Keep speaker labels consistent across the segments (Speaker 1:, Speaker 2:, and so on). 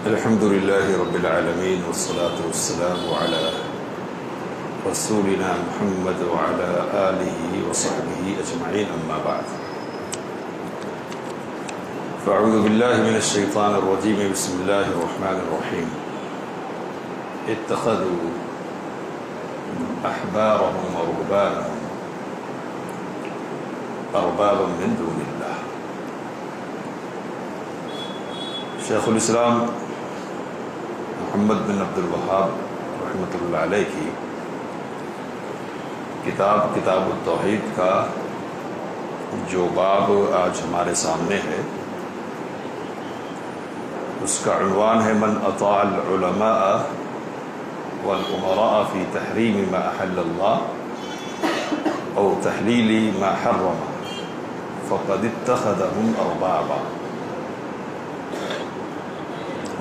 Speaker 1: الحمد لله رب العالمين والصلاة والسلام على رسولنا محمد وعلى آله وصحبه أجمعين أما بعد فأعوذ بالله من الشيطان الرجيم بسم الله الرحمن الرحيم اتخذوا أحبارهم ورهبانهم أربابا من دون الله. شیخ الاسلام محمد بن عبد الوہاب رحمۃ اللہ علیہ کی کتاب التوحید کا جو باب آج ہمارے سامنے ہے اس کا عنوان ہے من اطاع العلماء والامراء فی تحریم ما احل اللہ او تحلیل ما حرم فقد اتخذهم اربابا.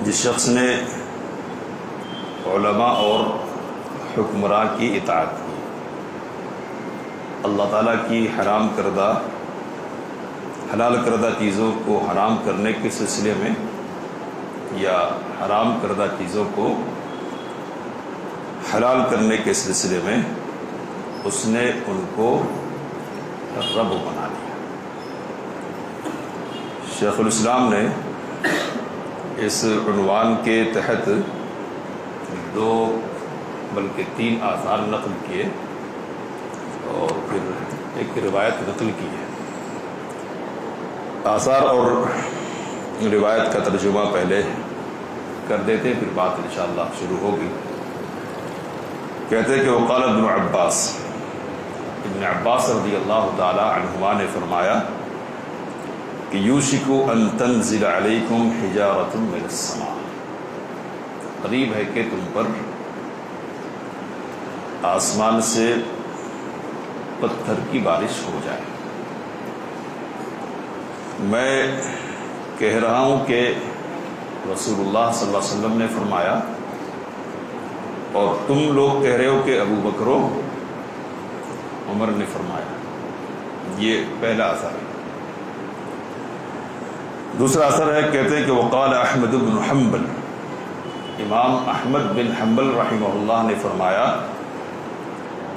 Speaker 1: جس شخص نے علماء اور حکمراں کی اطاعت کی، اللہ تعالیٰ کی حرام کردہ حلال کردہ چیزوں کو حرام کرنے کے سلسلے میں یا حرام کردہ چیزوں کو حلال کرنے کے سلسلے میں اس نے ان کو رب بنا دیا. شیخ الاسلام نے اس عنوان کے تحت 2 بلکہ 3 آثار نقل کیے اور پھر ایک روایت نقل کی ہے. آثار اور روایت کا ترجمہ پہلے کر دیتے پھر بات انشاءاللہ شروع ہوگی. کہتے کہ وقال ابن عباس رضی اللہ تعالی عنہما نے فرمایا کہ یوشک ان تنزل علیکم حجارۃ من السماء، قریب ہے کہ تم پر آسمان سے پتھر کی بارش ہو جائے. میں کہہ رہا ہوں کہ رسول اللہ صلی اللہ علیہ وسلم نے فرمایا اور تم لوگ کہہ رہے ہو کہ ابو بکر و عمر نے فرمایا. یہ پہلا اثر ہے. دوسرا اثر ہے، کہتے ہیں کہ وقال احمد بن حنبل، امام احمد بن حنبل رحمہ اللہ نے فرمایا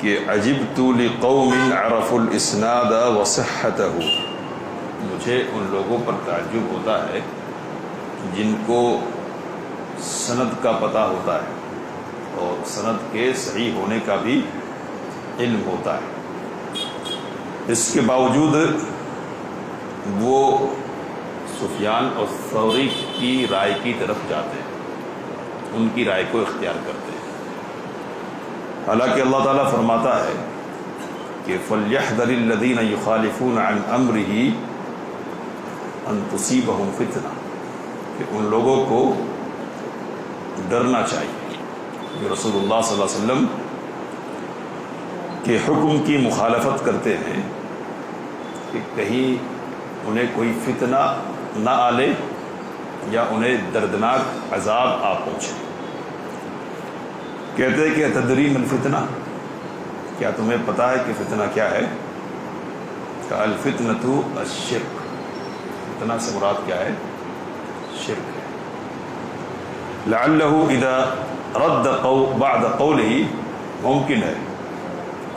Speaker 1: کہ عجبت لقوم عرفوا الاسناد وصحته، مجھے ان لوگوں پر تعجب ہوتا ہے جن کو سند کا پتہ ہوتا ہے اور سند کے صحیح ہونے کا بھی علم ہوتا ہے، اس کے باوجود وہ سفیان اور ثوری کی رائے کی طرف جاتے ہیں، ان کی رائے کو اختیار کرتے ہیں. حالانکہ اللہ تعالیٰ فرماتا ہے کہ فَلْيَحْذَرِ الَّذِينَ يُخَالِفُونَ عَنْ أَمْرِهِ أَن تُصِيبَهُمْ فِتْنَةٌ، کہ ان لوگوں کو ڈرنا چاہیے جو رسول اللہ صلی اللہ علیہ وسلم کے حکم کی مخالفت کرتے ہیں کہ کہیں انہیں کوئی فتنہ نہ آلے یا انہیں دردناک عذاب آ پہنچے. کہتے ہیں کہ تدری من الفتنہ، کیا تمہیں پتہ ہے کہ فتنہ کیا ہے؟ کہ الفتنۃ الشرک، فتنہ سے مراد کیا ہے؟ شرک ہے. لعلہ اذا رد بعد قولہ، ممکن ہے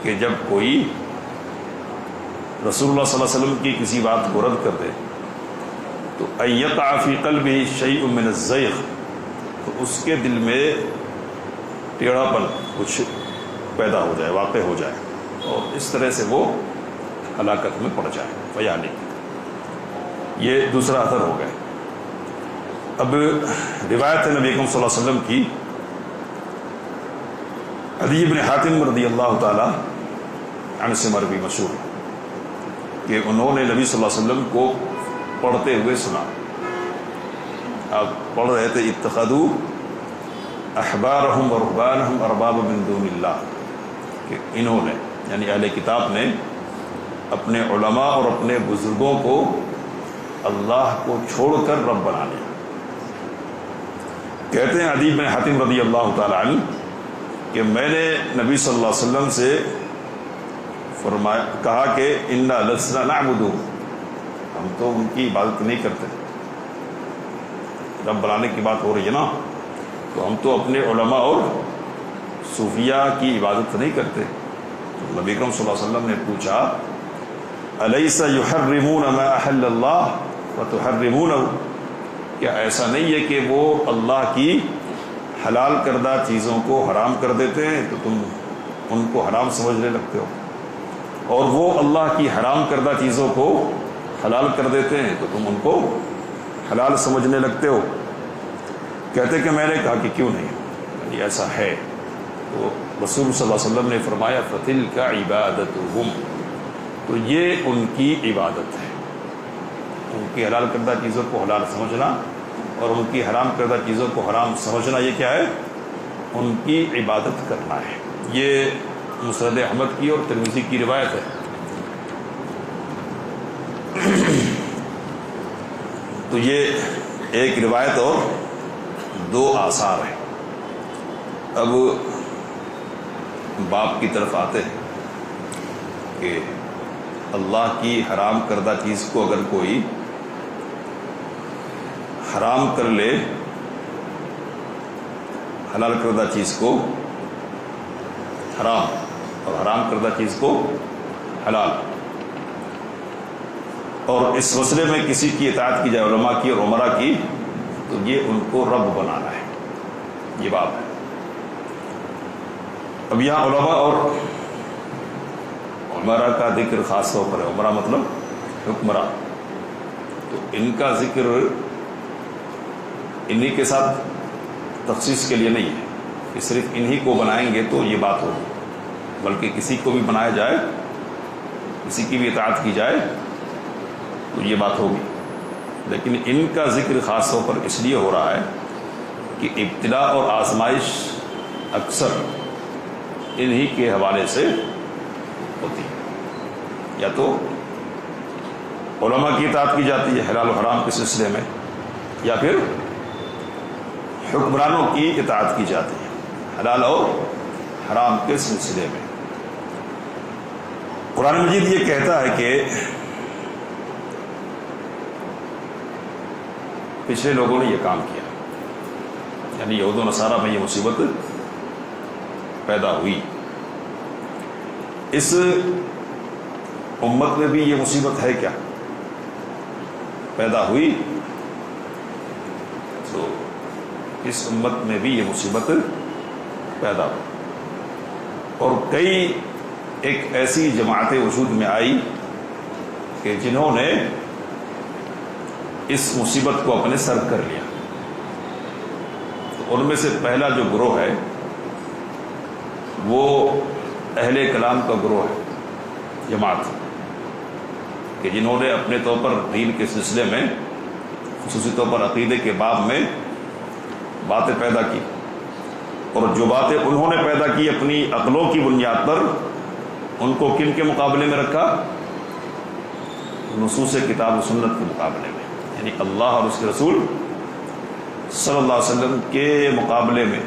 Speaker 1: کہ جب کوئی رسول اللہ صلی اللہ علیہ وسلم کی کسی بات کو رد کر دے تو ان یقع فی قلبہ شیء من الزیغ، تو اس کے دل میں ٹیڑھا پن کچھ پیدا ہو جائے، واقع ہو جائے اور اس طرح سے وہ ہلاکت میں پڑ جائے. فیعنی یہ دوسرا اثر ہو گئے. اب روایت نبی اکرم صلی اللہ علیہ وسلم کی عدی بن حاتم رضی اللہ تعالی عنہ سے مروی مشہور کہ انہوں نے نبی صلی اللہ علیہ وسلم کو پڑھتے ہوئے سنا. آپ پڑھ رہے تھے اتخذوا احبارهم ورهبانهم اربابا من دون اللہ، کہ انہوں نے یعنی اہل کتاب نے اپنے علماء اور اپنے بزرگوں کو اللہ کو چھوڑ کر رب بنا لیا. کہتے ہیں عدی بن حاتم رضی اللہ تعالی عنہ کہ میں نے نبی صلی اللہ علیہ وسلم سے کہا کہ انا لسنا نعبد، ہم تو ان کی عبادت نہیں کرتے. رب بنانے کی بات ہو رہی ہے نا، تو ہم تو اپنے علماء اور صوفیہ کی عبادت نہیں کرتے. تو نبی اکرم صلی اللہ علیہ وسلم نے پوچھا الیس یحرمون ما احل اللہ وتحرمونہ، کیا ایسا نہیں ہے کہ وہ اللہ کی حلال کردہ چیزوں کو حرام کر دیتے ہیں تو تم ان کو حرام سمجھنے لگتے ہو، اور وہ اللہ کی حرام کردہ چیزوں کو حلال کر دیتے ہیں تو تم ان کو حلال سمجھنے لگتے ہو؟ کہتے کہ میں نے کہا کہ کیوں نہیں، یعنی ایسا ہے. تو رسول صلی اللہ علیہ وسلم نے فرمایا فَتِلْكَ عِبَادَتُهُمْ، تو یہ ان کی عبادت ہے. ان کی حلال کردہ چیزوں کو حلال سمجھنا اور ان کی حرام کردہ چیزوں کو حرام سمجھنا، یہ کیا ہے؟ ان کی عبادت کرنا ہے. یہ مسند احمد کی اور ترمذی کی روایت ہے. تو یہ ایک روایت اور دو آثار ہیں. اب باپ کی طرف آتے ہیں کہ اللہ کی حرام کردہ چیز کو اگر کوئی حرام کر لے، حلال کردہ چیز کو حرام اور حرام کردہ چیز کو حلال، اور اس مسئلے میں کسی کی اطاعت کی جائے، علماء کی اور عمرا کی، تو یہ ان کو رب بنانا ہے. یہ بات ہے. اب یہاں علماء اور عمرا کا ذکر خاص طور پر ہے. عمرا مطلب حکمراں، تو ان کا ذکر انہی کے ساتھ تخصیص کے لیے نہیں ہے کہ صرف انہی کو بنائیں گے تو یہ بات ہوگی، بلکہ کسی کو بھی بنایا جائے، کسی کی بھی اطاعت کی جائے تو یہ بات ہوگی. لیکن ان کا ذکر خاص طور پر اس لیے ہو رہا ہے کہ ابتلا اور آزمائش اکثر انہی کے حوالے سے ہوتی ہے. یا تو علماء کی اطاعت کی جاتی ہے حلال و حرام کے سلسلے میں، یا پھر حکمرانوں کی اطاعت کی جاتی ہے حلال اور حرام کے سلسلے میں. قرآن مجید یہ کہتا ہے کہ پچھلے لوگوں نے یہ کام کیا، یعنی یہود و نصارہ میں یہ مصیبت پیدا ہوئی. اس امت میں بھی یہ مصیبت ہے کیا پیدا ہوئی؟ تو اس امت میں بھی یہ مصیبت پیدا ہوئی، اور کئی ایک ایسی جماعتیں وجود میں آئی کہ جنہوں نے اس مصیبت کو اپنے سر کر لیا. تو ان میں سے پہلا جو گروہ ہے وہ اہل کلام کا گروہ ہے، جماعت، کہ جنہوں نے اپنے طور پر دین کے سلسلے میں، خصوصی طور پر عقیدے کے باب میں باتیں پیدا کی، اور جو باتیں انہوں نے پیدا کی اپنی عقلوں کی بنیاد پر، ان کو کن کے مقابلے میں رکھا؟ نصوص کتاب و سنت کے مقابلے میں، یعنی اللہ اور اس کے رسول صلی اللہ علیہ وسلم کے مقابلے میں.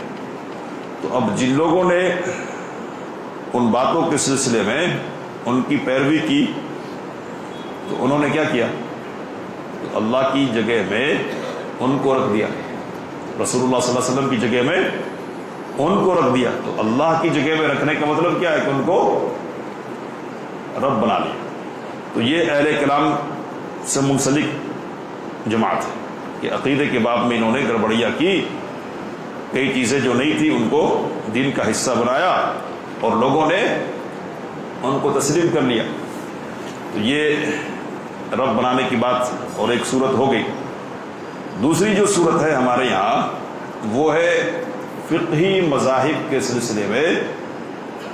Speaker 1: تو اب جن لوگوں نے ان باتوں کے سلسلے میں ان کی پیروی کی، تو انہوں نے کیا کیا؟ تو اللہ کی جگہ میں ان کو رکھ دیا، رسول اللہ صلی اللہ علیہ وسلم کی جگہ میں ان کو رکھ دیا. تو اللہ کی جگہ میں رکھنے کا مطلب کیا ہے؟ کہ ان کو رب بنا لیا. تو یہ اہل کلام سے منسلک جماعت ہے کہ عقیدے کے باب میں انہوں نے گڑبڑیاں کی، کئی چیزیں جو نہیں تھی ان کو دین کا حصہ بنایا، اور لوگوں نے ان کو تسلیم کر لیا. تو یہ رب بنانے کی بات اور ایک صورت ہو گئی. دوسری جو صورت ہے ہمارے یہاں وہ ہے فقہی مذاہب کے سلسلے میں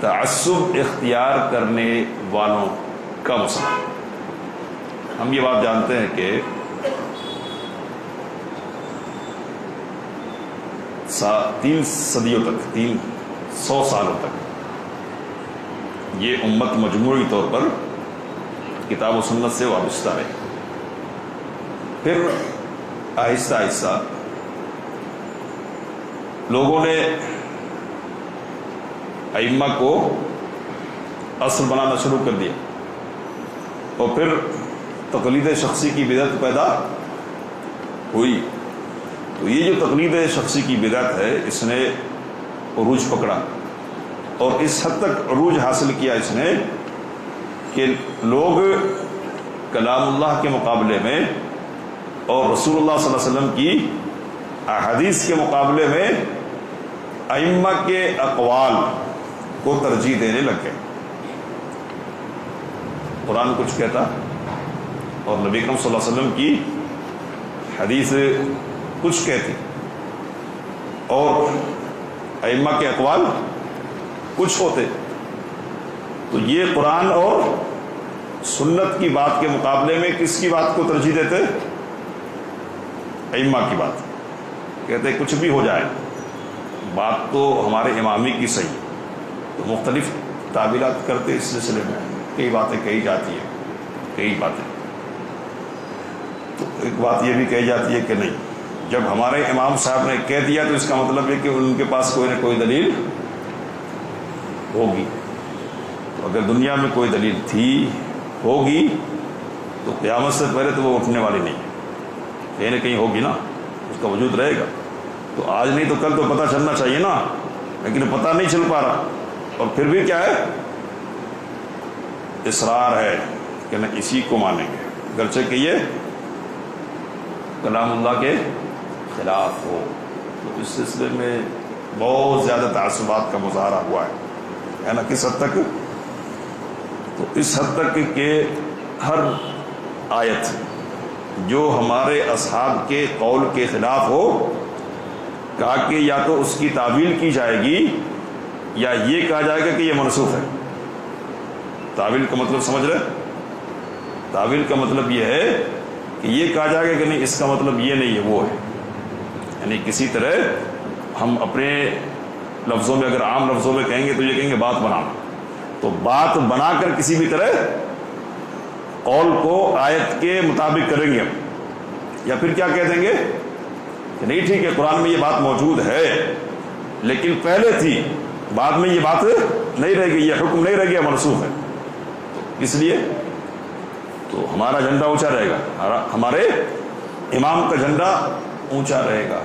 Speaker 1: تعصب اختیار کرنے والوں کا مسئلہ. ہم یہ بات جانتے ہیں کہ 3 صدیوں تک، 300 سالوں تک یہ امت مجموعی طور پر کتاب و سنت سے وابستہ رہی. پھر آہستہ آہستہ لوگوں نے ائمہ کو اصل بنانا شروع کر دیا، اور پھر تقلید شخصی کی بدعت پیدا ہوئی. تو یہ جو تقلید شخصی کی بدعت ہے اس نے عروج پکڑا، اور اس حد تک عروج حاصل کیا اس نے کہ لوگ کلام اللہ کے مقابلے میں اور رسول اللہ صلی اللہ علیہ وسلم کی احادیث کے مقابلے میں ائمہ کے اقوال کو ترجیح دینے لگ گئے۔ قرآن کچھ کہتا اور نبی اکرم صلی اللہ علیہ وسلم کی حدیث کچھ کہتی، اور ائمہ کے اقوال کچھ ہوتے۔ تو یہ قرآن اور سنت کی بات کے مقابلے میں کس کی بات کو ترجیح دیتے؟ ائمہ کی بات۔ کہتے کچھ بھی ہو جائے بات تو ہمارے امامی کی صحیح، تو مختلف تعبیرات کرتے اس سلسلے میں، کئی باتیں کہی جاتی ہیں، کئی باتیں۔ تو ایک بات یہ بھی کہی جاتی ہے کہ نہیں، جب ہمارے امام صاحب نے کہہ دیا تو اس کا مطلب ہے کہ ان کے پاس کوئی نہ کوئی دلیل ہوگی۔ تو اگر دنیا میں کوئی دلیل تھی ہوگی تو قیامت سے پہلے تو وہ اٹھنے والی نہیں ہے، کہیں نہ کہیں ہوگی نا، اس کا وجود رہے گا۔ تو آج نہیں تو کل تو پتہ چلنا چاہیے نا، لیکن پتہ نہیں چل پا رہا، اور پھر بھی کیا ہے، اصرار ہے کہ نہ اسی کو مانیں گے، گرچہ کہ یہ کلام اللہ کے خلاف ہو۔ تو اس سلسلے میں بہت زیادہ تعصبات کا مظاہرہ ہوا ہے نا، کس حد تک؟ تو اس حد تک کہ ہر آیت جو ہمارے اصحاب کے قول کے خلاف ہو، کہا کہ یا تو اس کی تعویل کی جائے گی یا یہ کہا جائے گا کہ یہ منسوخ ہے۔ تعویل کا مطلب سمجھ رہے؟ تعویل کا مطلب یہ ہے کہ یہ کہا جائے گا کہ نہیں، اس کا مطلب یہ نہیں ہے، وہ ہے۔ یعنی کسی طرح ہم اپنے لفظوں میں، اگر عام لفظوں میں کہیں گے تو یہ کہیں گے بات بنانا، تو بات بنا کر کسی بھی طرح قول کو آیت کے مطابق کریں گے ہم، یا پھر کیا کہہ دیں گے کہ نہیں ٹھیک ہے قرآن میں یہ بات موجود ہے لیکن پہلے تھی، بعد میں یہ بات نہیں رہ گئی، یہ حکم نہیں رہ گیا، منسوخ ہے۔ اس لیے تو ہمارا جھنڈا اونچا رہے گا، ہمارے امام کا جھنڈا اونچا رہے گا۔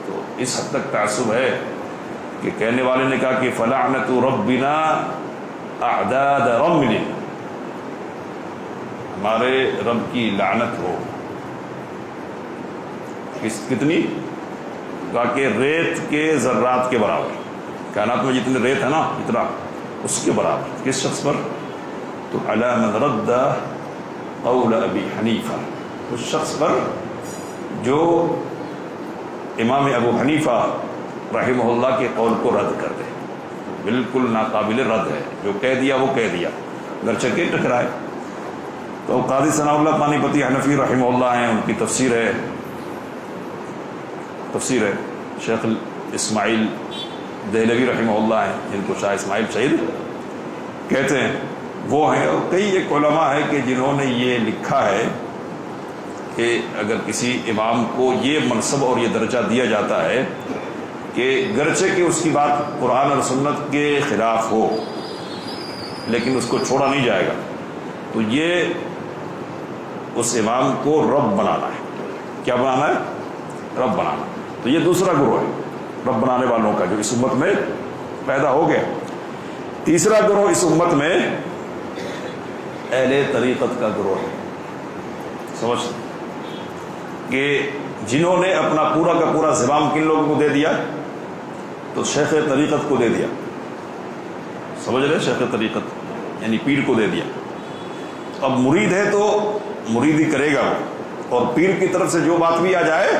Speaker 1: تو اس حد تک تعصب ہے کہ کہنے والے نے کہا کہ فلعنت ربنا اعداد رمل، ہمارے رب کی لعنت ہو۔ کتنی؟ کہا کہ ریت کے ذرات کے برابر، کائنات میں جتنے ریت ہے نا اتنا، اس کے برابر۔ کس شخص پر؟ تو علی من رد قول ابی حنیفہ، اس شخص پر جو امام ابو حنیفہ رحمہ اللہ کے قول کو رد کر دے، بالکل ناقابل رد ہے، جو کہہ دیا وہ کہہ دیا، گرچہ کہ ٹکرائے۔ تو قاضی ثناء اللہ پانی پتی حنفی رحمہ اللہ ہیں، ان کی تفسیر ہے شیخ اسماعیل دہلوی رحمہ اللہ ہیں، جن کو شاہ اسماعیل شہید کہتے ہیں، وہ ہیں۔ اور کئی ایک علماء ہیں کہ جنہوں نے یہ لکھا ہے کہ اگر کسی امام کو یہ منصب اور یہ درجہ دیا جاتا ہے کہ گرچہ کہ اس کی بات قرآن اور سنت کے خلاف ہو لیکن اس کو چھوڑا نہیں جائے گا، تو یہ اس امام کو رب بنانا ہے۔ کیا بنانا ہے؟ رب بنانا۔ تو یہ دوسرا گروہ ہے رب بنانے والوں کا جو اس امت میں پیدا ہو گیا۔ تیسرا گروہ اس امت میں اہل طریقت کا گروہ ہے، سمجھ کہ جنہوں نے اپنا پورا کا پورا زمام کن لوگوں کو دے دیا؟ تو شیخ طریقت کو دے دیا، سمجھ رہے؟ شیخ طریقت یعنی پیر کو دے دیا۔ اب مرید ہے تو مریدی کرے گا وہ، اور پیر کی طرف سے جو بات بھی آ جائے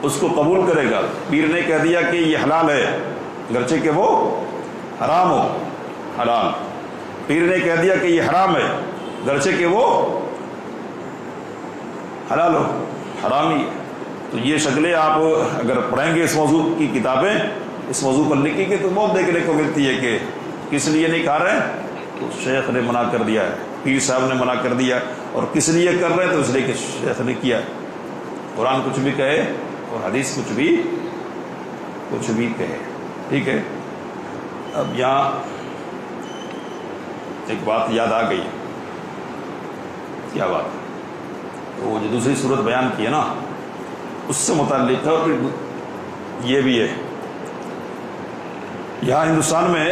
Speaker 1: اس کو قبول کرے گا۔ پیر نے کہہ دیا کہ یہ حلال ہے گرچہ کہ وہ حرام ہو، حلال۔ پیر نے کہہ دیا کہ یہ حرام ہے گرچہ کہ وہ حلال ہو، حرام ہی۔ تو یہ شکلیں آپ اگر پڑھیں گے اس موضوع کی کتابیں، اس موضوع پر لکھی گئی تو بہت دیکھنے کو ملتی ہے کہ کس لیے نہیں کھا رہے ہیں، تو شیخ نے منع کر دیا ہے، پیر صاحب نے منع کر دیا، اور کس لیے کر رہے ہیں تو اس لیے کہ شیخ نے کیا۔ قرآن کچھ بھی کہے اور حدیث کچھ بھی کہے، ٹھیک ہے۔ اب یہاں ایک بات یاد آ گئی، کیا بات؟ تو وہ جو دوسری صورت بیان کی ہے نا اس سے متعلق ہے. اور یہ بھی ہے یہاں ہندوستان میں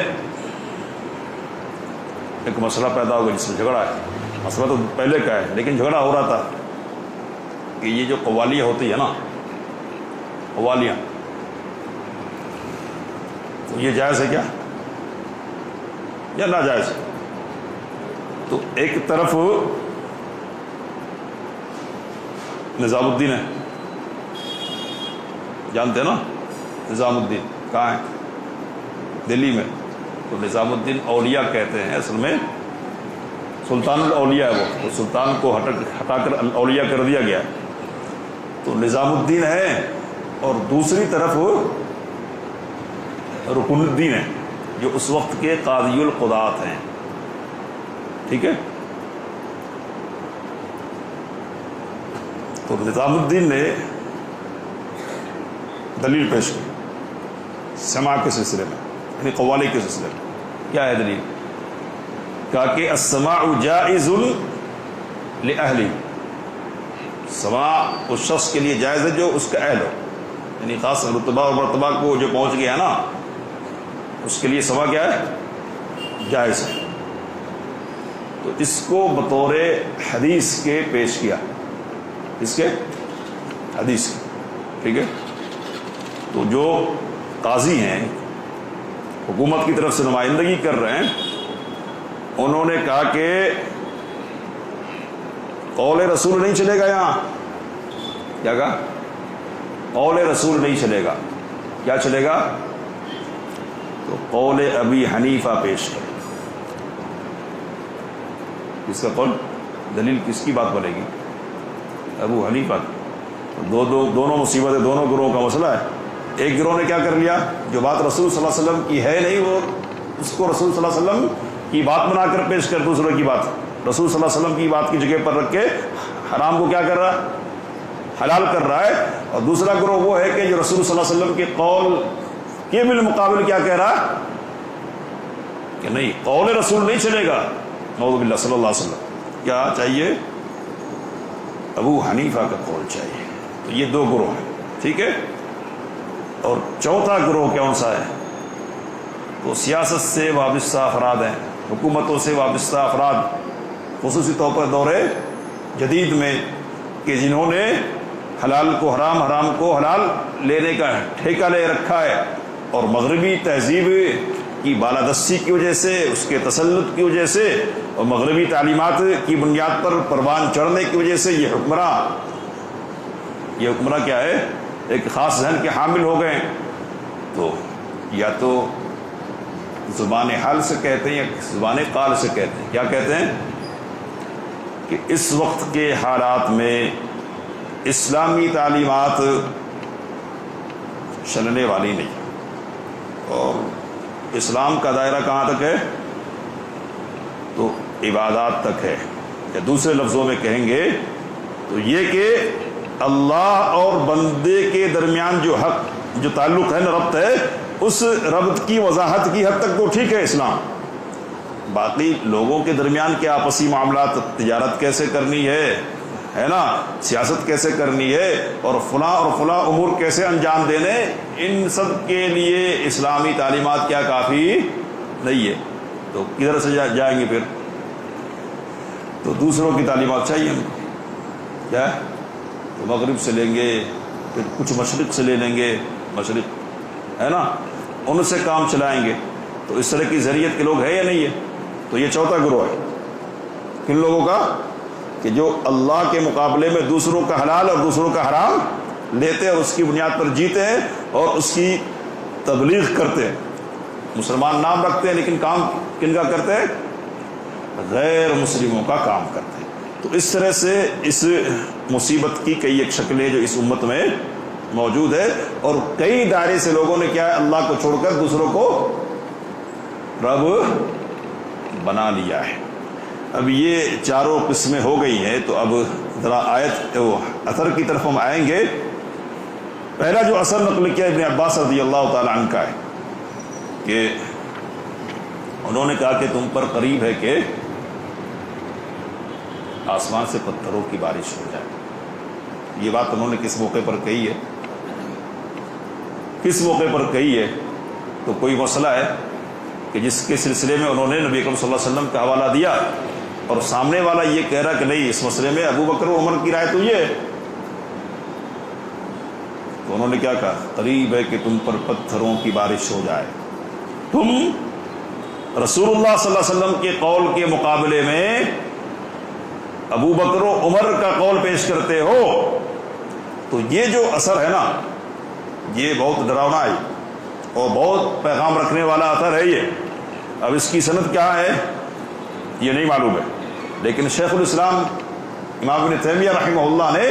Speaker 1: ایک مسئلہ پیدا ہو گیا جس میں جھگڑا ہے. مسئلہ تو پہلے کا ہے لیکن جھگڑا ہو رہا تھا کہ یہ جو قوالیاں ہوتی ہے نا، قوالیاں، تو یہ جائز ہے کیا یا ناجائز ہے؟ تو ایک طرف نظام الدین ہے، جانتے ہیں نا نظام الدین کہاں ہے؟ دلی میں. تو نظام الدین اولیاء کہتے ہیں، اصل میں سلطان الاولیاء ہے وہ، تو سلطان کو ہٹا کر اولیاء کر دیا گیا. تو نظام الدین ہے اور دوسری طرف رکن الدین ہے جو اس وقت کے قاضی القضات ہیں. ٹھیک ہے. تو نظام الدین نے دلیل پیش کی سماع کے سلسلے میں، یعنی قوالی کے سلسلے میں. کیا ہے دلیل؟ کہا کہ السماع جائز لأہلی، سماع اس شخص کے لیے جائز ہے جو اس کا اہل ہو، یعنی خاص رتبہ اور مرتبہ کو جو پہنچ گیا نا اس کے لیے سماع کیا ہے؟ جائز ہے. تو اس کو بطور حدیث کے پیش کیا، اس کے حدیث کے. ٹھیک ہے. تو جو قاضی ہیں حکومت کی طرف سے نمائندگی کر رہے ہیں، انہوں نے کہا کہ قول رسول نہیں چلے گا. یہاں کیا کہا؟ قول رسول نہیں چلے گا. کیا چلے گا؟ تو قول ابی حنیفہ پیش کرے. کس کا قول؟ دلیل کس کی بات بنے گی؟ ابو حنیفہ کی. دونوں مصیبتیں، دونوں گروہوں کا مسئلہ ہے. ایک گروہ نے کیا کر لیا، جو بات رسول صلی اللہ علیہ وسلم کی ہے نہیں وہ اس کو رسول صلی اللہ علیہ وسلم کی بات بنا کر پیش کر، دوسروں کی بات رسول صلی اللہ علیہ وسلم کی بات کی جگہ پر رکھ کے حرام کو کیا کر رہا ہے؟ حلال کر رہا ہے. اور دوسرا گروہ وہ ہے کہ جو رسول صلی اللہ علیہ وسلم کے قول کے بالمقابل کیا کہہ رہا ہے کہ نہیں، قول رسول نہیں چلے گا. نعوذ باللہ. صلی اللہ علیہ وسلم کیا چاہیے؟ ابو حنیفہ کا قول چاہیے. تو یہ دو گروہ ہیں. ٹھیک ہے. اور چوتھا گروہ کون سا ہے؟ تو سیاست سے وابستہ افراد ہیں، حکومتوں سے وابستہ افراد، خصوصی طور پر دور جدید میں، کہ جنہوں نے حلال کو حرام، حرام کو حلال لینے کا ٹھیکہ لے رکھا ہے، اور مغربی تہذیب کی بالادستی کی وجہ سے، اس کے تسلط کی وجہ سے، اور مغربی تعلیمات کی بنیاد پر پروان چڑھنے کی وجہ سے یہ حکمراں کیا ہے؟ ایک خاص ذہن کے حامل ہو گئے. تو یا تو زبان حال سے کہتے ہیں یا زبان قال سے کہتے ہیں. کیا کہتے ہیں؟ کہ اس وقت کے حالات میں اسلامی تعلیمات چلنے والی نہیں، اور اسلام کا دائرہ کہاں تک ہے؟ تو عبادات تک ہے. یا دوسرے لفظوں میں کہیں گے تو یہ کہ اللہ اور بندے کے درمیان جو حق، جو تعلق ہے نا، ربط ہے، اس ربط کی وضاحت کی حد تک تو ٹھیک ہے اسلام. باقی لوگوں کے درمیان کے آپسی معاملات، تجارت کیسے کرنی ہے نا، سیاست کیسے کرنی ہے، اور فلاں امور کیسے انجام دینے، ان سب کے لیے اسلامی تعلیمات کیا کافی نہیں ہے. تو کدھر سے جائیں گے پھر؟ تو دوسروں کی تعلیمات چاہیے ہم کو. کیا ہے؟ تو مغرب سے لیں گے، پھر کچھ مشرق سے لے لیں گے، مشرق ہے نا، ان سے کام چلائیں گے. تو اس طرح کی ذریعت کے لوگ ہیں یا نہیں ہے؟ تو یہ چوتھا گروہ ہے. کن لوگوں کا؟ کہ جو اللہ کے مقابلے میں دوسروں کا حلال اور دوسروں کا حرام لیتے ہیں اور اس کی بنیاد پر جیتے ہیں اور اس کی تبلیغ کرتے ہیں. مسلمان نام رکھتے ہیں لیکن کام کن کا کرتے ہیں؟ غیر مسلموں کا کام کرتے ہیں. تو اس طرح سے اس مصیبت کی کئی ایک شکلیں جو اس امت میں موجود ہے، اور کئی دائرے سے لوگوں نے کیا ہے، اللہ کو چھوڑ کر دوسروں کو رب بنا لیا ہے. اب یہ چاروں قسمیں ہو گئی ہیں. تو اب ذرا آیت اثر کی طرف ہم آئیں گے. پہلا جو اثر نقل کیا ابن عباس رضی اللہ تعالی عنہ کا ہے کہ انہوں نے کہا کہ تم پر قریب ہے کہ آسمان سے پتھروں کی بارش ہو جائے. یہ بات انہوں نے کس موقع پر کہی ہے؟ کس موقع پر کہی ہے؟ تو کوئی مسئلہ ہے کہ جس کے سلسلے میں انہوں نے نبی اکرم صلی اللہ علیہ وسلم کا حوالہ دیا اور سامنے والا یہ کہہ رہا کہ نہیں اس مسئلے میں ابو بکر و عمر کی رائے تو یہ ہے، تو انہوں نے کیا کہا؟ قریب ہے کہ تم پر پتھروں کی بارش ہو جائے، تم رسول اللہ صلی اللہ علیہ وسلم کے قول کے مقابلے میں ابو بکر و عمر کا قول پیش کرتے ہو، تو یہ جو اثر ہے نا یہ بہت ڈراؤنا ہے اور بہت پیغام رکھنے والا اثر ہے یہ۔ اب اس کی سند کیا ہے یہ نہیں معلوم ہے، لیکن شیخ الاسلام امام ابن تیمیہ رحمہ اللہ نے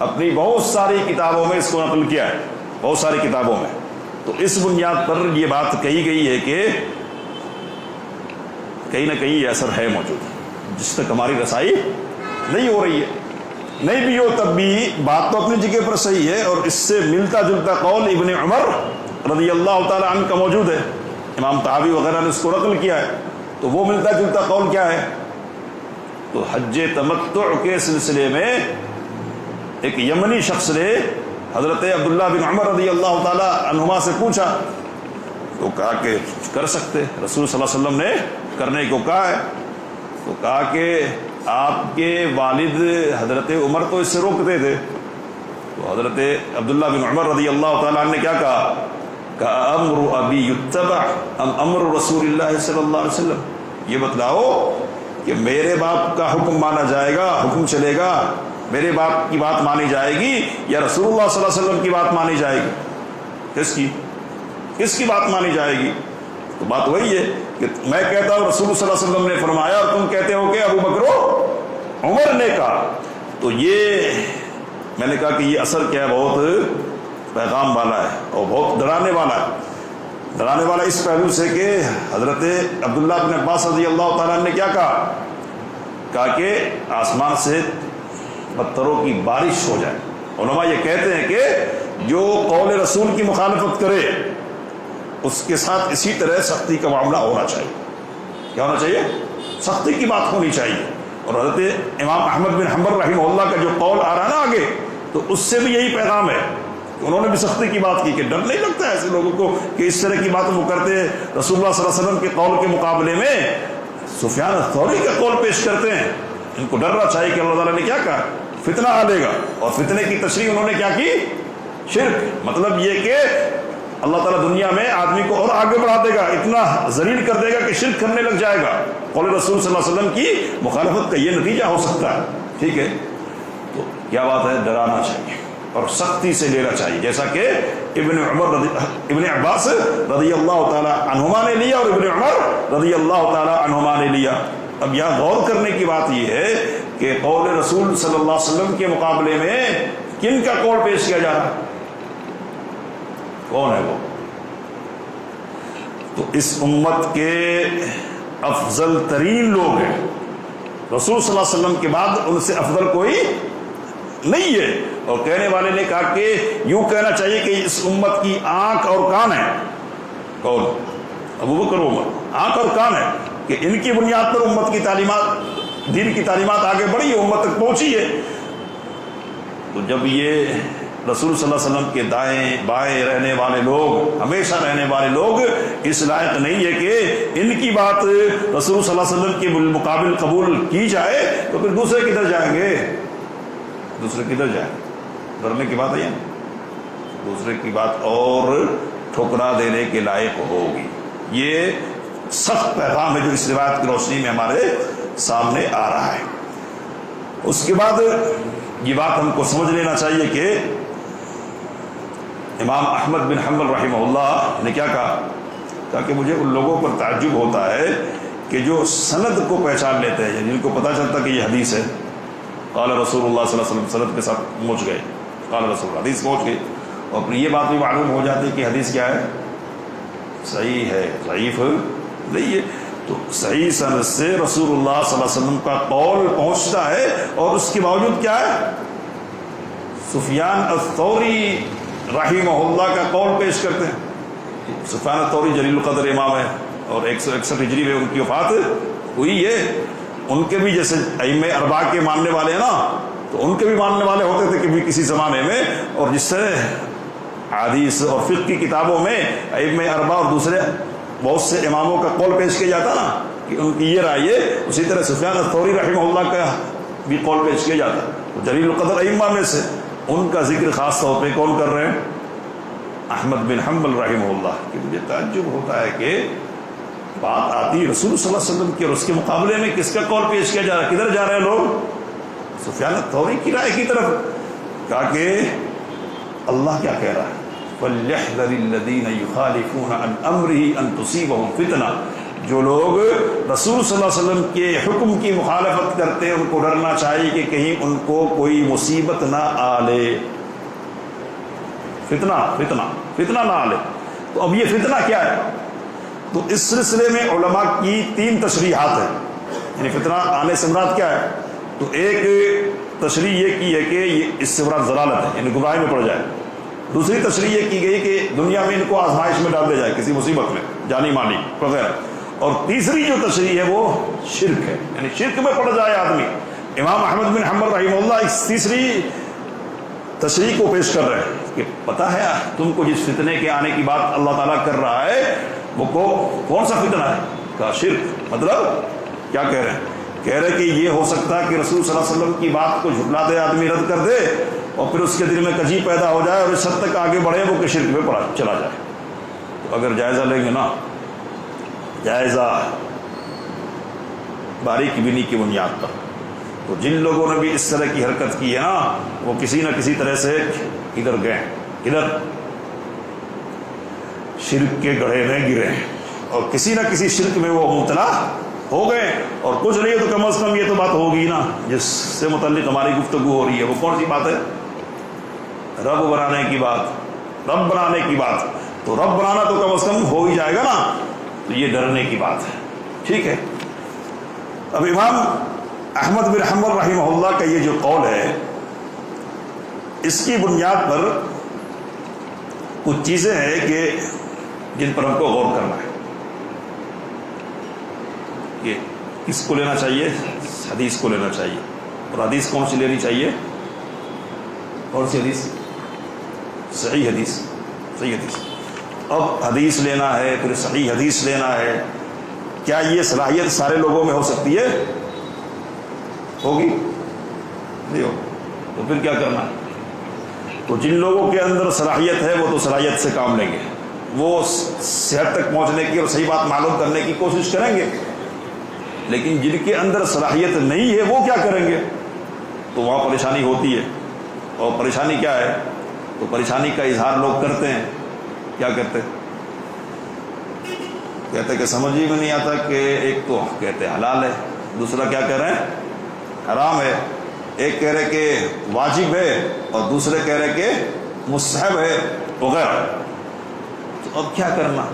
Speaker 1: اپنی بہت ساری کتابوں میں اس کو نقل کیا ہے، بہت ساری کتابوں میں، تو اس بنیاد پر یہ بات کہی گئی ہے کہ کہیں نہ کہیں یہ اثر ہے موجود، جس تک ہماری رسائی نہیں ہو رہی ہے۔ نہیں بھی ہو تب بھی بات تو اپنی جگہ پر صحیح ہے، اور اس سے ملتا جلتا قول ابن عمر رضی اللہ تعالی عنہ کا موجود ہے، امام طحاوی وغیرہ نے اس کو نقل کیا ہے، تو وہ ملتا جلتا قول کیا ہے؟ تو حج تمتع کے سلسلے میں ایک یمنی شخص نے حضرت عبداللہ بن عمر رضی اللہ تعالی عنہما سے پوچھا، تو کہا کہ کر سکتے، رسول صلی اللہ علیہ وسلم نے کرنے کو کہا ہے، تو کہا کہ آپ کے والد حضرت عمر تو اس سے روکتے تھے، تو حضرت عبداللہ بن عمر رضی اللہ تعالیٰ عنہ نے کیا کہا؟ کہا امر ابی یتبع ام امر رسول اللہ صلی اللہ علیہ وسلم، یہ بتلاؤ کہ میرے باپ کا حکم مانا جائے گا، حکم چلے گا، میرے باپ کی بات مانی جائے گی یا رسول اللہ صلی اللہ علیہ وسلم کی بات مانی جائے گی؟ کس کی بات مانی جائے گی؟ تو بات وہی ہے کہ میں کہتا ہوں رسول صلی اللہ علیہ وسلم نے فرمایا اور تم کہتے ہو کہ ابو بکر و عمر نے کہا، تو یہ میں نے کہا کہ یہ اثر کیا ہے؟ بہت پیغام والا ہے اور بہت ڈرانے والا ہے۔ ڈرانے والا اس پہلو سے کہ حضرت عبداللہ بن عباس رضی اللہ تعالیٰ نے کیا کہا کہ آسمان سے پتھروں کی بارش ہو جائے۔ علماء یہ کہتے ہیں کہ جو قول رسول کی مخالفت کرے اس کے ساتھ اسی طرح سختی کا معاملہ ہونا چاہیے۔ کیا ہونا چاہیے؟ سختی کی بات ہونی چاہیے۔ اور حضرت امام احمد بن حنبل رحمہ اللہ کا جو قول آ رہا ہے نا آگے، تو اس سے بھی یہی پیغام ہے، انہوں نے بھی سختی کی بات کی کہ ڈر نہیں لگتا ہے ایسے لوگوں کو کہ اس طرح کی بات وہ کرتے ہیں، رسول اللہ صلی اللہ علیہ وسلم کے قول کے مقابلے میں سفیان الثوری کا قول پیش کرتے ہیں، ان کو ڈرنا چاہیے کہ اللہ تعالیٰ نے کیا کہا؟ فتنہ آ لے گا، اور فتنے کی تشریح انہوں نے کیا کی؟ شرک۔ مطلب یہ کہ اللہ تعالیٰ دنیا میں آدمی کو اور آگے بڑھا دے گا، اتنا ذلیل کر دے گا کہ شرک کرنے لگ جائے گا۔ قول رسول صلی اللہ علیہ وسلم کی مخالفت کا یہ نتیجہ ہو سکتا ہے، ٹھیک ہے؟ تو کیا بات ہے؟ ڈرانا چاہیے اور سختی سے لینا چاہیے، جیسا کہ ابن عباس رضی اللہ تعالی عنہما نے لیا اور ابن عمر رضی اللہ تعالی عنہما نے لیا۔ اب یہاں غور کرنے کی بات یہ ہے کہ قول رسول صلی اللہ علیہ وسلم کے مقابلے میں کن کا قول پیش کیا جا رہا ہے؟ کون ہے وہ؟ تو اس امت کے افضل ترین لوگ ہیں، رسول صلی اللہ علیہ وسلم کے بعد ان سے افضل کوئی نہیں ہے۔ اور کہنے والے نے کہا کہ یوں کہنا چاہیے کہ اس امت کی آنکھ اور کان ہے، کون؟ ابو بکر و عمر، آنکھ اور کان ہے کہ ان کی بنیاد پر امت کی تعلیمات، دین کی تعلیمات آگے بڑھی ہے، امت تک پہنچی ہے۔ تو جب یہ رسول صلی اللہ علیہ وسلم کے دائیں بائیں رہنے والے لوگ، ہمیشہ رہنے والے لوگ اس لائق نہیں ہے کہ ان کی بات رسول صلی اللہ علیہ وسلم کے مقابل قبول کی جائے، تو پھر دوسرے کدھر جائیں گے؟ دوسرے کدھر جائیں؟ ڈرنے کی بات ہے، دوسرے کی بات اور ٹھکرا دینے کے لائق ہوگی۔ یہ سخت پیغام ہے جو اس روایت کی روشنی میں ہمارے سامنے آ رہا ہے۔ اس کے بعد یہ بات ہم کو سمجھ لینا چاہیے کہ امام احمد بن حنبل رحمہ اللہ نے کیا کہا کہ مجھے ان لوگوں پر تعجب ہوتا ہے کہ جو سند کو پہچان لیتے ہیں، جن کو پتہ چلتا کہ یہ حدیث ہے، قال رسول اللہ صلی اللہ علیہ وسلم، سند کے ساتھ پہنچ گئے، قال رسول اللہ، حدیث پہنچ گئی، اور پھر یہ بات بھی معلوم ہو جاتی ہے کہ حدیث کیا ہے؟ صحیح ہے، ضعیف نہیں ہے۔ تو صحیح سند سے رسول اللہ صلی اللہ علیہ وسلم کا قول پہنچتا ہے، اور اس کے باوجود کیا ہے؟ سفیان الثوری رحمہ اللہ کا قول پیش کرتے ہیں۔ سفیان الثوری جلیل القدر امام ہے، اور 161 ہجری میں ان کی وفات ہوئی ہے۔ ان کے بھی جیسے ائمہ اربعہ کے ماننے والے ہیں نا، تو ان کے بھی ماننے والے ہوتے تھے کہ بھی کسی زمانے میں، اور جس سے حدیث اور فقہ کی کتابوں میں ائمہ اربعہ اور دوسرے بہت سے اماموں کا قول پیش کیا جاتا نا کہ ان کی یہ رائے، اسی طرح سفیان الثوری رحمہ اللہ کا بھی قول پیش کیا جاتا. جلیل القدر ائمہ میں سے ان کا ذکر خاص طور پہ کون کر رہے ہیں؟ احمد بن حنبل رحمہ اللہ. کہ مجھے تعجب ہوتا ہے کہ بات آتی رسول صلی اللہ علیہ وسلم کی اور اس کے مقابلے میں کس کا قول پیش کیا جا رہا ہے؟ کدھر جا رہے ہیں لوگ؟ سفیان الثوری کی رائے کی طرف. کہا کہ اللہ کیا کہہ رہا ہے؟ وَلْيَحْذَرِ الَّذِينَ يُخَالِفُونَ عَنْ أَمْرِهِ أَن تُصِيبَهُمْ فِتْنَةٌ. جو لوگ رسول صلی اللہ علیہ وسلم کے حکم کی مخالفت کرتے ہیں ان کو ڈرنا چاہیے کہ کہیں ان کو کوئی مصیبت نہ آ لے. فتنہ نہ آ لے. تو اب یہ فتنہ کیا ہے؟ تو اس سلسلے میں علماء کی 3 تشریحات ہیں. یعنی فتنہ آنے سے مراد کیا ہے؟ تو ایک تشریح یہ کی ہے کہ یہ اس سے مراد ضلالت ہے، یعنی گمراہی میں پڑ جائے. دوسری تشریح یہ کی گئی کہ دنیا میں ان کو آزمائش میں ڈال دیا جائے، کسی مصیبت میں جانی مانی وغیرہ. اور تیسری جو تشریح ہے وہ شرک ہے، یعنی شرک میں پڑ جائے آدمی. امام احمد بن حنبل رحمہ اللہ اس تیسری تشریح کو پیش کر رہے ہیں کہ پتہ ہے تم کو جس فتنے کے آنے کی بات اللہ تعالیٰ کر رہا ہے وہ کون سا فتنہ ہے؟ کہا شرک. مطلب کیا کہہ رہے ہیں؟ کہہ رہے کہ یہ ہو سکتا ہے کہ رسول صلی اللہ علیہ وسلم کی بات کو جھٹلا دے آدمی، رد کر دے، اور پھر اس کے دل میں کجی پیدا ہو جائے اور اس حد تک آگے بڑھے وہ کہ شرک میں چلا جائے. تو اگر جائزہ لیں گے نا، جائزہ باریک بینی کی بنیاد پر، تو جن لوگوں نے بھی اس طرح کی حرکت کی ہے نا وہ کسی نہ کسی طرح سے ادھر گئے، ادھر شرک کے گڑھے میں گرے ہیں اور کسی نہ کسی شرک میں وہ مبتلا ہو گئے. اور کچھ نہیں تو کم از کم یہ تو بات ہوگی نا جس سے متعلق ہماری گفتگو ہو رہی ہے. وہ کون سی بات ہے؟ رب بنانے کی بات. رب بنانے کی بات تو رب بنانا تو کم از کم ہو ہی جائے گا نا. تو یہ ڈرنے کی بات ہے. ٹھیک ہے. اب امام احمد بن حنبل رحمہ اللہ کا یہ جو قول ہے اس کی بنیاد پر کچھ چیزیں ہیں کہ جن پر ہم کو غور کرنا ہے کہ کس کو لینا چاہیے؟ حدیث کو لینا چاہیے. اور حدیث کون سی لینی چاہیے؟ کون سی حدیث؟ صحیح حدیث. صحیح حدیث. اب حدیث لینا ہے پھر صحیح حدیث لینا ہے. کیا یہ صلاحیت سارے لوگوں میں ہو سکتی ہے؟ ہوگی نہیں ہو تو پھر کیا کرنا ہے؟ تو جن لوگوں کے اندر صلاحیت ہے وہ تو صلاحیت سے کام لیں گے، وہ صحت تک پہنچنے کی اور صحیح بات معلوم کرنے کی کوشش کریں گے. لیکن جن کے اندر صلاحیت نہیں ہے وہ کیا کریں گے؟ تو وہاں پریشانی ہوتی ہے. اور پریشانی کیا ہے؟ تو پریشانی کا اظہار لوگ کرتے ہیں. کیا کرتے؟ کہتے کہ سمجھ ہی میں نہیں آتا کہ ایک تو کہتے حلال ہے، دوسرا کیا کہہ رہے ہیں؟ حرام ہے. ایک کہہ رہے کہ واجب ہے اور دوسرے کہہ رہے کہ مستحب ہے وغیرہ. تو اب کیا کرنا؟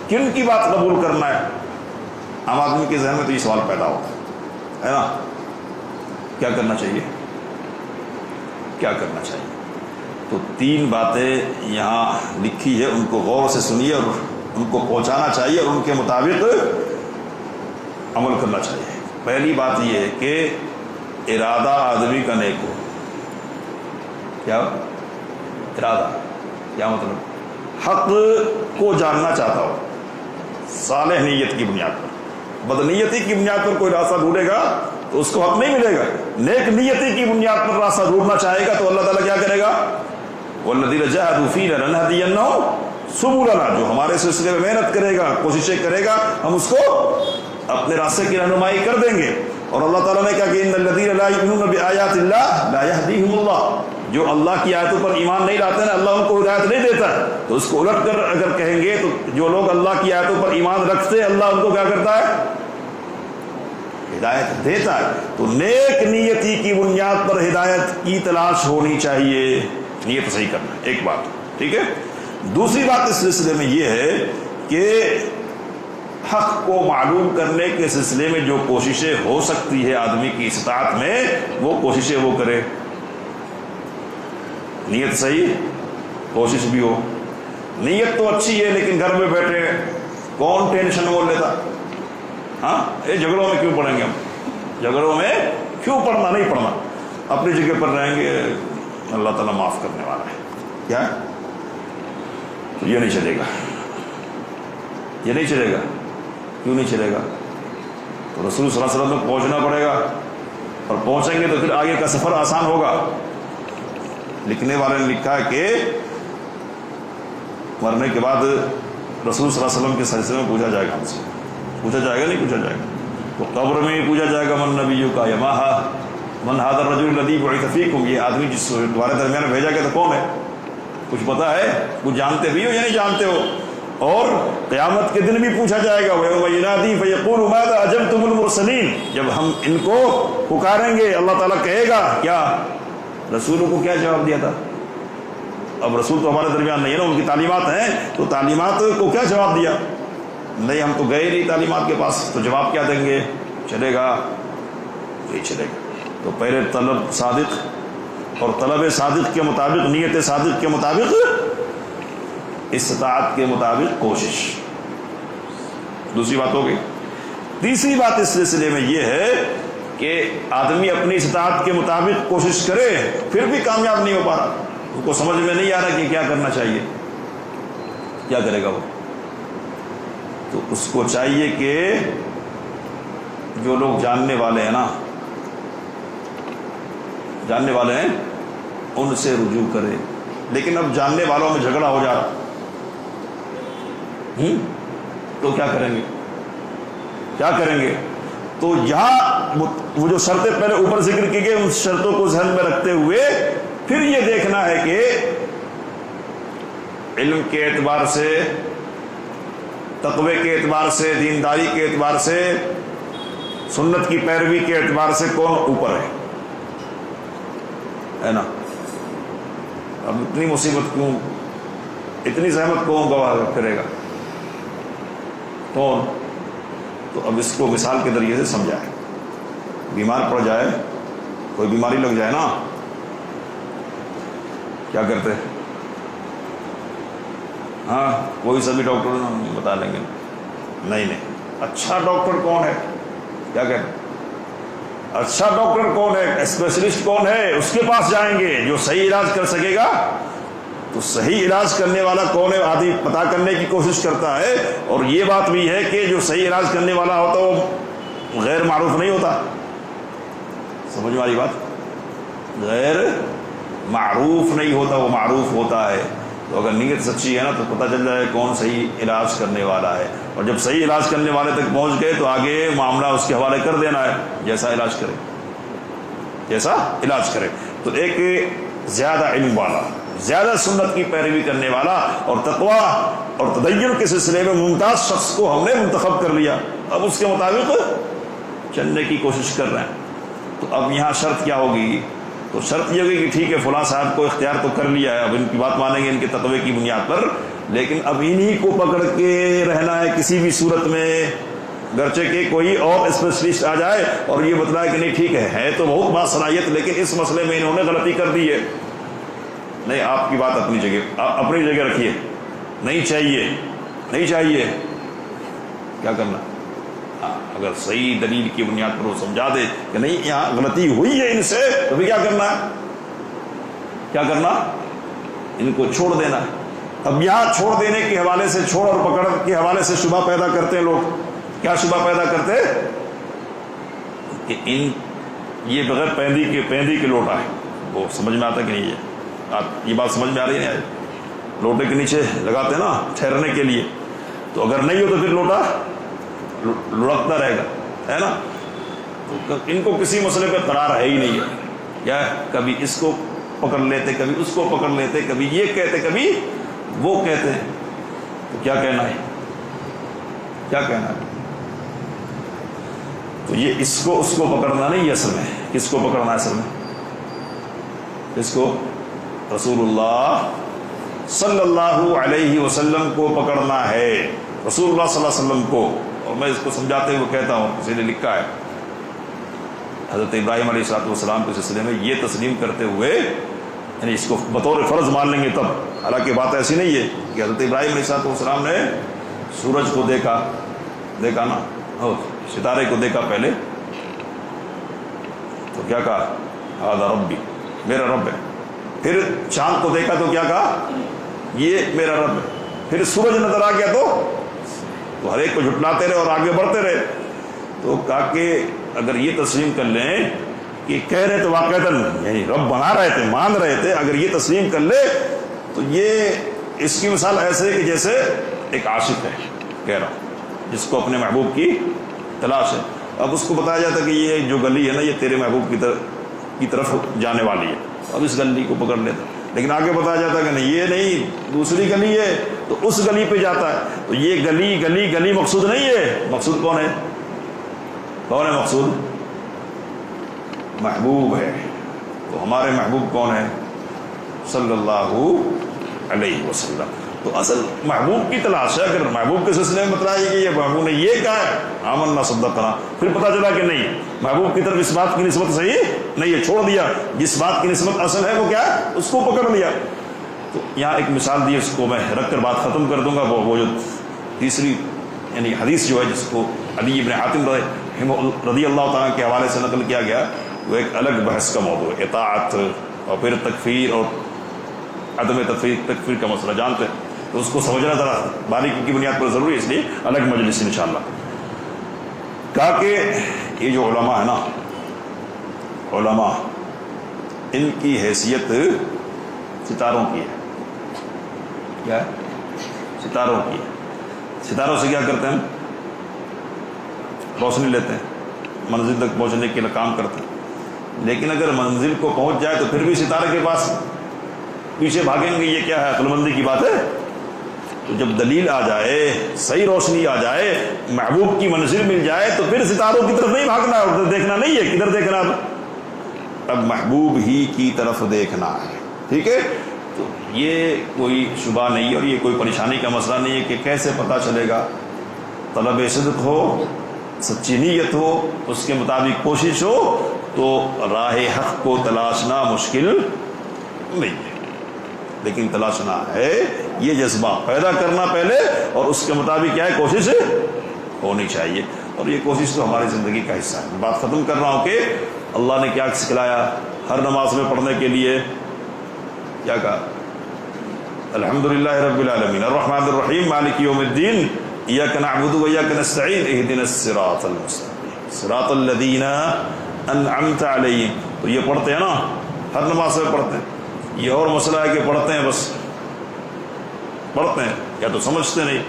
Speaker 1: کن کی بات قبول کرنا ہے؟ عام آدمی کے ذہن میں تو یہ سوال پیدا ہوتا ہے نا. کیا کرنا چاہیے؟ کیا کرنا چاہیے؟ تو 3 باتیں یہاں لکھی ہے، ان کو غور سے سنیے اور ان کو پہنچانا چاہیے اور ان کے مطابق عمل کرنا چاہیے. پہلی بات یہ ہے کہ ارادہ آدمی کا نیک ہو. کیا ارادہ؟ کیا مطلب؟ حق کو جاننا چاہتا ہو صالح نیت کی بنیاد پر. بدنیتی کی بنیاد پر کوئی راستہ ڈھونڈے گا تو اس کو حق نہیں ملے گا. نیک نیتی کی بنیاد پر راستہ ڈھونڈنا چاہے گا تو اللہ تعالیٰ کیا کرے گا؟ وَالَّذِينَ جَاهَدُوا فِينَا لَنَهْدِيَنَّهُمْ سُبُلَنَا. جو ہمارے سلسلے میں محنت کرے گا، کوششیں کرے گا، ہم اس کو اپنے راستے کی رہنمائی کر دیں گے. اور اللہ تعالیٰ نے کہا کہ إِنَّ الَّذِينَ لَا يُؤْمِنُونَ بِآيَاتِ اللَّهِ لَا يَهْدِيهِمُ اللَّهُ. جو اللہ کی آیتوں پر ایمان نہیں لاتے ہیں اللہ ان کو ہدایت نہیں دیتا. تو اس کو الٹ کر اگر کہیں گے تو جو لوگ اللہ کی آیتوں پر ایمان رکھتے ہیں اللہ ان کو کیا کرتا ہے؟ ہدایت دیتا ہے. تو نیک نیتی کی بنیاد پر ہدایت کی تلاش ہونی چاہیے. نیت صحیح کرنا ہے ایک بات. ٹھیک ہے. دوسری بات اس سلسلے میں یہ ہے کہ حق کو معلوم کرنے کے سلسلے میں جو کوششیں ہو سکتی ہے آدمی کی استطاعت میں وہ کوششیں وہ کرے. نیت صحیح، کوشش بھی ہو. نیت تو اچھی ہے لیکن گھر میں بیٹھے کون ٹینشن مول لیتا؟ ہاں یہ جھگڑوں میں کیوں پڑیں گے ہم؟ جھگڑوں میں کیوں پڑھنا؟ نہیں پڑھنا. اپنی جگہ پر رہیں گے، اللہ تعالیٰ معاف کرنے والا ہے. کیا ہے؟ تو یہ نہیں چلے گا، یہ نہیں چلے گا. کیوں نہیں چلے گا؟ تو رسول صلی اللہ علیہ وسلم تک پہنچنا پڑے گا، اور پہنچیں گے تو پھر آگے کا سفر آسان ہوگا. لکھنے والے نے لکھا ہے کہ مرنے کے بعد رسول صلی اللہ علیہ وسلم کے سلسلے میں پوچھا جائے گا، ہم سے پوچھا جائے گا، نہیں پوچھا جائے گا تو قبر میں ہی پوچھا جائے گا، من نبیوں کا یماہا من هذا الرجل الذی بعث فیکم، یہ آدمی جس تمہارے درمیان میں بھیجا گیا تو کون ہے؟ کچھ پتا ہے؟ کچھ جانتے بھی ہو یا نہیں جانتے ہو؟ اور قیامت کے دن بھی پوچھا جائے گا، وَيَوْمَ يُنَادِي فَيَقُولُ مَاذَا أَجَبْتُمُ الْمُرْسَلِينَ، جب ہم ان کو پکاریں گے اللہ تعالیٰ کہے گا کیا رسولوں کو کیا جواب دیا تھا؟ اب رسول تو ہمارے درمیان نہیں ہے نا، ان کی تعلیمات ہیں، تو تعلیمات کو کیا جواب دیا؟ نہیں، ہم تو گئے نہیں تعلیمات کے پاس، تو جواب کیا دیں گے؟ چلے گا؟ نہیں چلے گا. تو پہلے طلب صادق، اور طلب صادق کے مطابق، نیت صادق کے مطابق، استطاعت کے مطابق کوشش. دوسری بات ہو گئی. تیسری بات اس سلسلے میں یہ ہے کہ آدمی اپنی استطاعت کے مطابق کوشش کرے پھر بھی کامیاب نہیں ہو پا رہا، ان کو سمجھ میں نہیں آ رہا کہ کیا کرنا چاہیے. کیا کرے گا وہ؟ تو اس کو چاہیے کہ جو لوگ جاننے والے ہیں نا، جاننے والے ہیں، ان سے رجوع کرے. لیکن اب جاننے والوں میں جھگڑا ہو جا رہا، تو کیا کریں گے؟ کیا کریں گے؟ تو یہاں وہ جو شرطیں پہلے اوپر ذکر کی گئی، ان شرطوں کو ذہن میں رکھتے ہوئے پھر یہ دیکھنا ہے کہ علم کے اعتبار سے، تقوی کے اعتبار سے، دینداری کے اعتبار سے، سنت کی پیروی کے اعتبار سے کون اوپر ہے نا. اب اتنی مصیبت کیوں، اتنی زحمت کون گواہ کرے گا؟ کون؟ تو اب اس کو مثال کے ذریعے سے سمجھائے. بیمار پڑ جائے، کوئی بیماری لگ جائے نا، کیا کرتے؟ ہاں، کوئی سبھی ڈاکٹر بتا لیں گے نہیں، اچھا ڈاکٹر کون ہے؟ کیا کہتے؟ اچھا ڈاکٹر کون ہے، اسپیشلسٹ کون ہے، اس کے پاس جائیں گے جو صحیح علاج کر سکے گا. تو صحیح علاج کرنے والا کون ہے آدمی پتہ کرنے کی کوشش کرتا ہے. اور یہ بات بھی ہے کہ جو صحیح علاج کرنے والا ہوتا وہ غیر معروف نہیں ہوتا. سمجھ میں آئی بات؟ غیر معروف نہیں ہوتا، وہ معروف ہوتا ہے. تو اگر نیت سچی ہے نا تو پتہ چل جائے کون صحیح علاج کرنے والا ہے. اور جب صحیح علاج کرنے والے تک پہنچ گئے تو آگے معاملہ اس کے حوالے کر دینا ہے، جیسا علاج کرے، جیسا علاج کرے. تو ایک زیادہ علم والا، زیادہ سنت کی پیروی کرنے والا اور تقویٰ اور تدین کے سلسلے میں ممتاز شخص کو ہم نے منتخب کر لیا، اب اس کے مطابق چلنے کی کوشش کر رہے ہیں. تو اب یہاں شرط کیا ہوگی؟ تو شرط یہ ہوگی کہ ٹھیک ہے فلاں صاحب کو اختیار تو کر لیا ہے، اب ان کی بات مانیں گے ان کے تقوی کی بنیاد پر، لیکن اب انہی کو پکڑ کے رہنا ہے کسی بھی صورت میں. گرچہ کہ کوئی اور اسپیشلسٹ آ جائے اور یہ بتلائے کہ نہیں ٹھیک ہے تو بہت بات صلاحیت، لیکن اس مسئلے میں انہوں نے غلطی کر دی ہے. نہیں، آپ کی بات اپنی جگہ، آپ اپنی جگہ رکھیے، نہیں چاہیے، نہیں چاہیے. کیا کرنا؟ اگر صحیح دلیل کی بنیاد پر وہ سمجھا دے کہ نہیں یہاں غلطی ہوئی ہے ان سے، تو بھی کیا کرنا ہے؟ کیا کرنا؟ ان کو چھوڑ دینا ہے. اب یہاں چھوڑ دینے کے حوالے سے، چھوڑ اور پکڑ کے حوالے سے شبہ پیدا کرتے ہیں لوگ. کیا شبہ پیدا کرتے کہ یہ بغیر پیندی کے لوٹا ہے. وہ سمجھ میں آتا کہ نہیں ہے؟ آپ یہ بات سمجھ میں آ رہی ہے؟ لوٹے کے نیچے لگاتے ہیں نا ٹھہرنے کے لیے، تو اگر نہیں ہو تو پھر لوٹا لڑکتا رہے گا، ہے نا. تو ان کو کسی مسئلے پہ قرار ہے ہی نہیں ہے. کیا ہے؟ کبھی اس کو پکڑ لیتے، کبھی اس کو پکڑ لیتے، کبھی یہ کہتے، کبھی وہ کہتے ہیں. تو کیا کہنا ہے؟ کیا کہنا ہے؟ تو یہ اس کو اس کو پکڑنا نہیں ہے اصل میں. کس کو پکڑنا ہے اصل میں؟ اس کو رسول اللہ صلی اللہ علیہ وسلم کو پکڑنا ہے. رسول اللہ صلی اللہ علیہ وسلم کو. اور میں اس کو سمجھاتے ہوئے کہتا ہوں، کسی نے لکھا ہے حضرت ابراہیم علیہ السلام کے سلسلے میں یہ تسلیم کرتے ہوئے، یعنی اس کو بطور فرض مان لیں گے تب، حالانکہ بات ایسی نہیں ہے کہ حضرت ابراہیم علیہ السلام نے سورج کو دیکھا نا، ستارے کو دیکھا پہلے، تو کیا کہا ھذا ربی، میرا رب ہے۔ پھر چاند کو دیکھا تو کیا کہا؟ یہ میرا رب ہے۔ پھر سورج نظر آ گیا تو ہر ایک کو جھٹلاتے رہے اور آگے بڑھتے رہے۔ تو کہا کہ اگر یہ تسلیم کر لیں کہ کہہ رہے تو واقعتاً یعنی رب بنا رہے تھے، مان رہے تھے، اگر یہ تسلیم کر لے تو یہ اس کی مثال ایسے ہے کہ جیسے ایک عاشق ہے، کہہ رہا ہوں، جس کو اپنے محبوب کی تلاش ہے۔ اب اس کو بتایا جاتا ہے کہ یہ جو گلی ہے نا، یہ تیرے محبوب کی طرف جانے والی ہے، اب اس گلی کو پکڑ لیتا، لیکن آگے بتایا جاتا ہے کہ نہیں، یہ نہیں، دوسری گلی ہے، تو اس گلی پہ جاتا ہے۔ تو یہ گلی گلی گلی مقصود نہیں ہے، مقصود کون ہے؟ کون ہے مقصود؟ محبوب ہے۔ تو ہمارے محبوب کون ہے؟ صلی اللہ علیہ وسلم۔ تو اصل محبوب کی تلاش ہے۔ اگر محبوب کے سلسلے میں بتایا کہ یہ محبوب نے یہ کہا ہے، آمنا صدقنا، پھر پتہ چلا کہ نہیں، محبوب کی طرف اس بات کی نسبت صحیح نہیں ہے، چھوڑ دیا، جس بات کی نسبت اصل ہے وہ کیا ہے، اس کو پکڑ لیا۔ تو یہاں ایک مثال دی، اس کو میں رکھ کر بات ختم کر دوں گا۔ وہ جو تیسری یعنی حدیث جو ہے، جس کو علی ابن حاتم رضی اللہ تعالیٰ کے حوالے سے نقل کیا گیا، وہ ایک الگ بحث کا موضوع ہے، اطاعت اور پھر تکفیر اور عدم تکفیر کا مسئلہ جانتے ہیں، تو اس کو سمجھنا ذرا باریکی کی بنیاد پر ضروری ہے، اس لیے الگ مجلس انشاءاللہ۔ کہا کہ یہ جو علماء ہے نا، علماء ان کی حیثیت ستاروں کی ہے۔ کیا ہے؟ ستاروں کی ہے۔ ستاروں سے کیا کرتے ہیں؟ روشنی لیتے ہیں، منزل تک پہنچنے کے لیے کام کرتے ہیں، لیکن اگر منزل کو پہنچ جائے تو پھر بھی ستارے کے پاس پیچھے بھاگیں گے، یہ کیا ہے؟ عقل مندی کی بات ہے۔ تو جب دلیل آ جائے، صحیح روشنی آ جائے، محبوب کی منزل مل جائے، تو پھر ستاروں کی طرف نہیں بھاگنا ہے، ادھر دیکھنا نہیں ہے، کدھر دیکھنا؟ اب محبوب ہی کی طرف دیکھنا ہے، ٹھیک ہے؟ تو یہ کوئی شبہ نہیں اور یہ کوئی پریشانی کا مسئلہ نہیں ہے کہ کیسے پتہ چلے گا۔ طلب صدق ہو، سچی نیت ہو، اس کے مطابق کوشش ہو، تو راہ حق کو تلاشنا مشکل نہیں ہے، لیکن تلاشنا ہے، یہ جذبہ پیدا کرنا پہلے، اور اس کے مطابق کیا ہے؟ کوشش ہونی چاہیے، اور یہ کوشش تو ہماری زندگی کا حصہ ہے۔ میں بات ختم کر رہا ہوں کہ اللہ نے کیا سکھلایا ہر نماز میں پڑھنے کے لیے؟ کیا کہا؟ الحمدللہ رب العالمین الرحمن الرحیم مالک یوم الدین ایاک نعبد و ایاک نستعین اہدنا الصراط المستقیم صراط الذین انعمت علیہم۔ تو یہ پڑھتے ہیں نا، ہر نماز میں پڑھتے ہیں۔ یہ اور مسئلہ ہے کہ پڑھتے ہیں، بس پڑھتے ہیں، یا تو سمجھتے نہیں،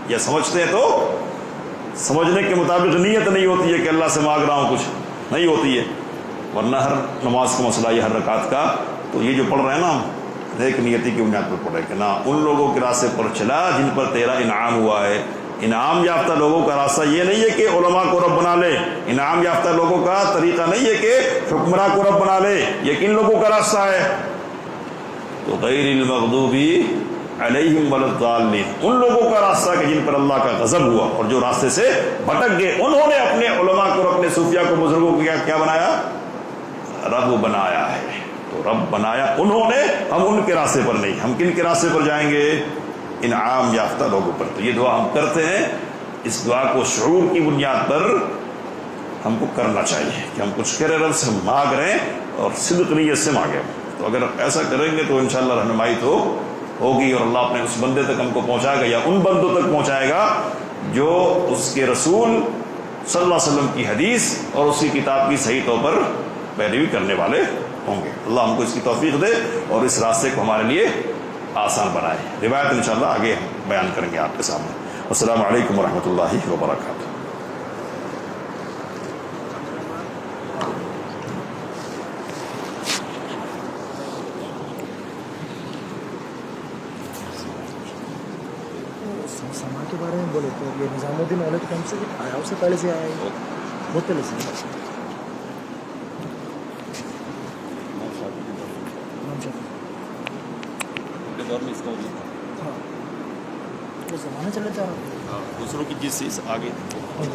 Speaker 1: یا سمجھتے ہیں تو سمجھنے کے مطابق نیت نہیں ہوتی ہے کہ اللہ سے مانگ رہا ہوں، کچھ نہیں ہوتی ہے۔ ورنہ ہر نماز کا مسئلہ یہ ہر رکعت کا، تو یہ جو پڑھ رہے ہیں نا، ایک نیتی کی بنیاد پر پڑھے کہ نہ ان لوگوں کے راستے پر چلا جن پر تیرا انعام ہوا ہے۔ انعام یافتہ لوگوں کا راستہ یہ نہیں ہے کہ علماء کو رب بنا لے، انعام یافتہ لوگوں کا طریقہ نہیں ہے کہ حکمراں کو رب بنا لے، یہ کن لوگوں کا راستہ ہے؟ تو غیر المغضوب علیہم ولا الضالین، ان لوگوں کا راستہ کہ جن پر اللہ کا غضب ہوا اور جو راستے سے بھٹک گئے، انہوں نے اپنے علماء کو، اپنے صوفیاء کو، بزرگوں کو کیا بنایا؟ رب بنایا ہے۔ تو رب بنایا انہوں نے، ہم ان کے راستے پر نہیں۔ ہم کن کے راستے پر جائیں گے؟ انعام یافتہ لوگوں پر۔ تو یہ دعا ہم کرتے ہیں، اس دعا کو شعور کی بنیاد پر ہم کو کرنا چاہیے کہ ہم کچھ کرے، رب سے مانگ رہے ہیں اور صدق نیت سے مانگیں۔ تو اگر ایسا کریں گے تو انشاءاللہ رہنمائی تو ہوگی، اور اللہ اپنے اس بندے تک ہم کو پہنچائے گا، یا ان بندوں تک پہنچائے گا جو اس کے رسول صلی اللہ علیہ وسلم کی حدیث اور اس کی کتاب کی صحیح طور پر پیروی کرنے والے ہوں گے۔ اللہ ہم کو اس کی توفیق دے اور اس راستے کو ہمارے لیے آسان بنائے۔ روایت انشاءاللہ آگے ہم بیان کریں گے آپ کے سامنے۔ السلام علیکم ورحمۃ اللہ وبرکاتہ۔
Speaker 2: سما کے بارے میں بولے تو یہ نظام الدین اولد کم سے آیا، اس سے پہلے سے آیا ہے، بہت پہلے سے۔
Speaker 1: دور میں اس کا
Speaker 2: ہاں، وہ زمانہ چلنا چاہ رہا
Speaker 1: دوسروں کی چیز سے آگے
Speaker 2: ہوں۔